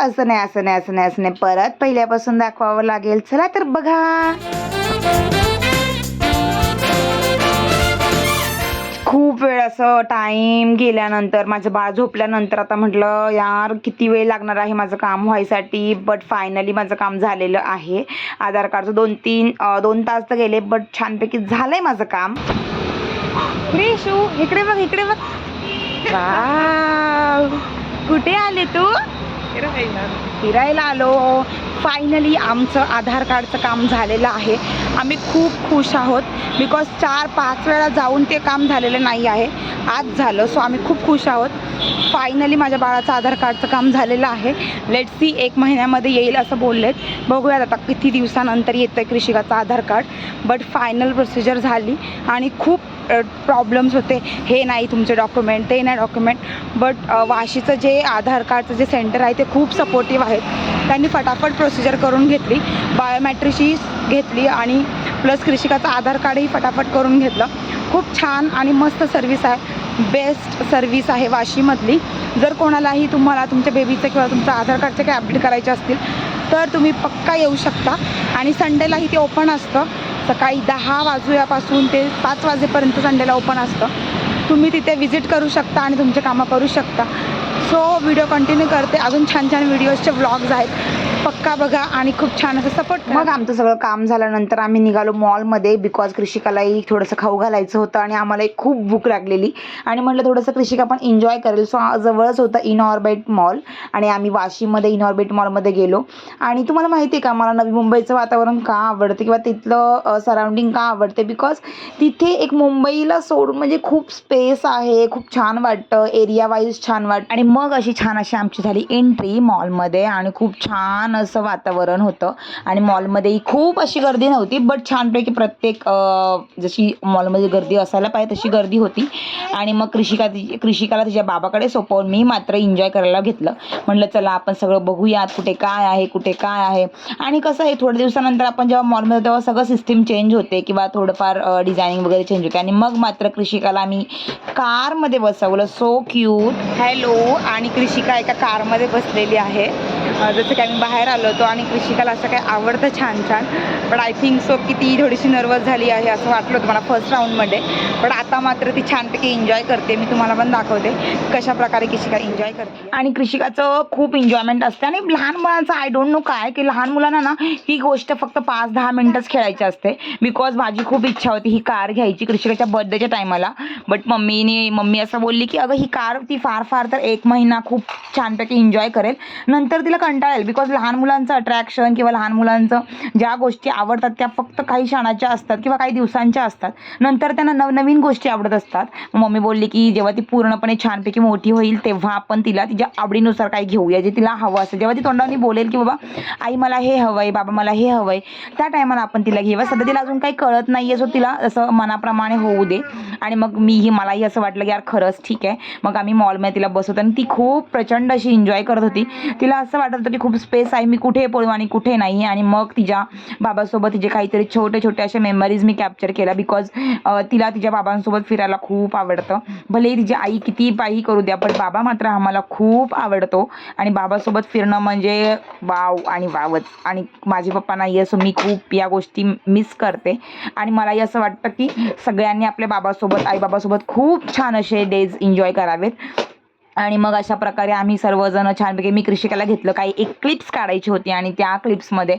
असं नाही असं नाही असं नाही असं नाही, परत पहिल्यापासून दाखवावं लागेल. चला तर बघा. खूप वेळ असं टाईम गेल्यानंतर माझं बाळ झोपल्यानंतर आता म्हटलं यार किती वेळ लागणार आहे माझं काम व्हायसाठी, बट फायनली माझं काम झालेलं आहे. आधार कार्डचं 2 तास तर गेले, बट छानपैकी झालंय माझं काम. क्रिशू इकडे बघ इकडे बघ. वाव, कुठे आले तू? फिरायला आलो. फायनली आमचं आधार कार्डचं काम झालेलं आहे. आम्ही खूप खुश आहोत बिकॉज 4-5 वेळा जाऊन ते काम झालेलं नाही आहे, आज झालं. सो आम्ही खूप खुश आहोत. फायनली माझ्या बाळाचं आधार कार्डचं काम झालेलं आहे. लेट्स सी 1 महिन्यामध्ये येईल असं बोललेत. बघूयात आता किती दिवसानंतर येतं आहे कृषिकाचं आधार कार्ड. बट फायनल प्रोसिजर झाली आणि खूप प्रॉब्लेम्स होते. हे नाही तुमचे डॉक्युमेंट, ते नाही डॉक्युमेंट. बट वाशीचं जे आधार कार्डचं जे सेंटर आहे ते खूप सपोर्टिव्ह आहेत. त्यांनी फटाफट प्रोसिजर करून घेतली, बायोमॅट्रिकची घेतली आणि प्लस कृषिकाचं आधार कार्डही फटाफट करून घेतलं. खूप छान आणि मस्त सर्विस आहे. बेस्ट सर्विस आहे वाशीमधली. जर कोणालाही तुम्हाला तुमच्या बेबीचं किंवा तुमचं आधार कार्डचे काही अपडेट करायचे असतील तर तुम्ही पक्का येऊ शकता. आणि संडेलाही ते ओपन असतं. सकाळी 10 वाजल्यापासून ते 5 वाजेपर्यंत संडेला ओपन असतं. तुम्ही तिथे विजिट करू शकता आणि तुमचे कामं करू शकता. सो व्हिडिओ कंटिन्यू करते. अजून छान छान व्हिडिओजचे व्लॉग्स आहेत, पक्का बघा आणि खूप छान असं सपोर्ट. मग आमचं सगळं काम झाल्यानंतर आम्ही निघालो मॉलमध्ये बिकॉज कृषिकालाही थोडंसं खाऊ घालायचं होतं आणि आम्हालाही खूप भूक लागलेली आणि म्हटलं थोडंसं कृषिका पण एन्जॉय करेल. सो जवळच होतं इनऑर्बिट मॉल आणि आम्ही वाशीमध्ये इनऑर्बिट मॉलमध्ये गेलो. आणि तुम्हाला माहिती आहे का मला नवी मुंबईचं वातावरण का आवडतं किंवा तिथलं सराउंडिंग का आवडते, बिकॉज तिथे एक मुंबईला सोडून म्हणजे खूप स्पेस आहे, खूप छान वाटतं, एरिया वाईज छान वाटतं. आणि मग अशी छान अशी आमची झाली एंट्री मॉलमध्ये आणि खूप छान असं वातावरण होतं. आणि मॉलमध्येही खूप अशी गर्दी नव्हती, बट छानपैकी प्रत्येक जशी मॉलमध्ये गर्दी असायला पाहिजे तशी गर्दी होती. आणि मग कृषिकाला तिच्या बाबाकडे सोपवून मी मात्र एन्जॉय करायला घेतलं. म्हटलं चला आपण सगळं बघूयात कुठे काय आहे कुठे काय आहे. आणि कसं आहे थोड्या दिवसानंतर आपण जेव्हा मॉलमध्ये तेव्हा सगळं सिस्टीम चेंज होते किंवा थोडंफार डिझायनिंग वगैरे चेंज होते. आणि मग मात्र कृषिकाला आम्ही कारमध्ये बसवलं. So cute. हॅलो. आणि कृषिका एका कारमध्ये बसलेली आहे. जसं की आम्ही बाहेर आलो होतो आणि कृषिकाला असं काय आवडतं छान छान. बट आय थिंक सो की ती थोडीशी नर्वस झाली आहे असं वाटलं होतं मला फर्स्ट राऊंडमध्ये. बट आता मात्र ती छानपैकी एन्जॉय करते. मी तुम्हाला पण दाखवते कशा प्रकारे कृषिका एन्जॉय करते. आणि कृषिकाचं खूप एन्जॉयमेंट असते. आणि लहान मुलांचं आय डोंट नो काय की लहान मुलांना ना ही गोष्ट फक्त 5-10 मिनटंच खेळायची असते. बिकॉज माझी खूप इच्छा होती ही कार घ्यायची कृषिकाच्या बर्थडेच्या टायमाला. बट मम्मी असं बोलली की अगं ही कार ती फार तर 1 महिना खूप छानपैकी एन्जॉय करेल, नंतर तिला कंटाळेल. बिकॉज लहान मुलांचं अट्रॅक्शन किंवा लहान मुलांचं ज्या गोष्टी आवडतात त्या फक्त काही क्षणाच्या असतात किंवा काही दिवसांच्या असतात, नंतर त्यांना नवनवीन गोष्टी आवडत असतात. मम्मी बोलली की जेव्हा ती पूर्णपणे छानपैकी मोठी होईल तेव्हा आपण तिला तिच्या आवडीनुसार काही घेऊया जे तिला हवं असेल. जेव्हा ती तोंडाने बोलेल की बाबा आई मला हे हवंय, बाबा मला हे हवंय, त्या टायमाला आपण तिला घेऊया. सध्या तिला अजून काही कळत नाहीये, सो तिला असं मनाप्रमाणे होऊ दे. आणि मग मलाही असं वाटलं की यार खरंच ठीक आहे. मग आम्ही मॉलमध्ये तिला बसवतो आणि ती खूप प्रचंड अशी एन्जॉय करत होती. तिला असं वाटत होतं की खूप स्पेस आहे, मी कुठे पळू आणि कुठे नाही. आणि मग तिच्या बाबासोबत तिचे काहीतरी छोटे असे मेमरीज मी कॅप्चर केल्या. बिकॉज तिला तिच्या बाबांसोबत फिरायला खूप आवडतं. भले तिची आई किती पाही करू द्या, पण बाबा मात्र आम्हाला खूप आवडतो. आणि बाबासोबत फिरणं म्हणजे वाव आणि वावच. आणि माझे पप्पा नाही असं मी खूप या गोष्टी मिस करते. आणि मलाही असं वाटतं की सगळ्यांनी आपल्या बाबासोबत आईबाबासोबत खूप छान असे डेज एन्जॉय करावेत. आणि मग अशा प्रकारे आम्ही सर्वजण छानपैकी मी कृषिकाला घेतलं काही एक क्लिप्स काढायची होती आणि त्या क्लिप्समध्ये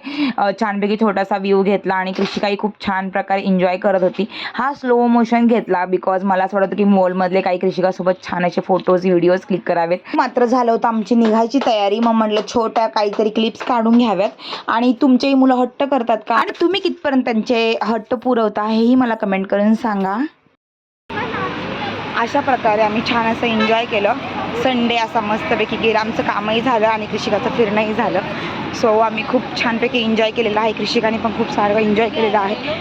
छानपैकी छोटासा व्ह्यू घेतला आणि कृषिकाही खूप छान प्रकारे एन्जॉय करत होती. हा स्लो मोशन घेतला बिकॉज मला असं वाटतं की मॉलमधले काही कृषिकासोबत छान असे फोटोज व्हिडिओज क्लिक करावेत. मात्र झालं होतं आमची निघायची तयारी. मग म्हटलं छोट्या काहीतरी क्लिप्स काढून घ्याव्यात. आणि तुमचेही मुलं हट्ट करतात का आणि तुम्ही कितपर्यंत त्यांचे हट्ट पुरवता हेही मला कमेंट करून सांगा. अशा प्रकारे आम्ही छान असं एन्जॉय केलं. संडे असा मस्तपैकी गेला. आमचं कामही झालं आणि कृषिकाचं फिरणंही झालं. सो आम्ही खूप छानपैकी एन्जॉय केलेलं आहे. कृषिकाने पण खूप सारं एन्जॉय केलेलं आहे.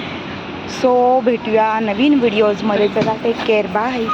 सो भेटूया नवीन व्हिडिओजमध्ये. चला टेक केअर, बाय.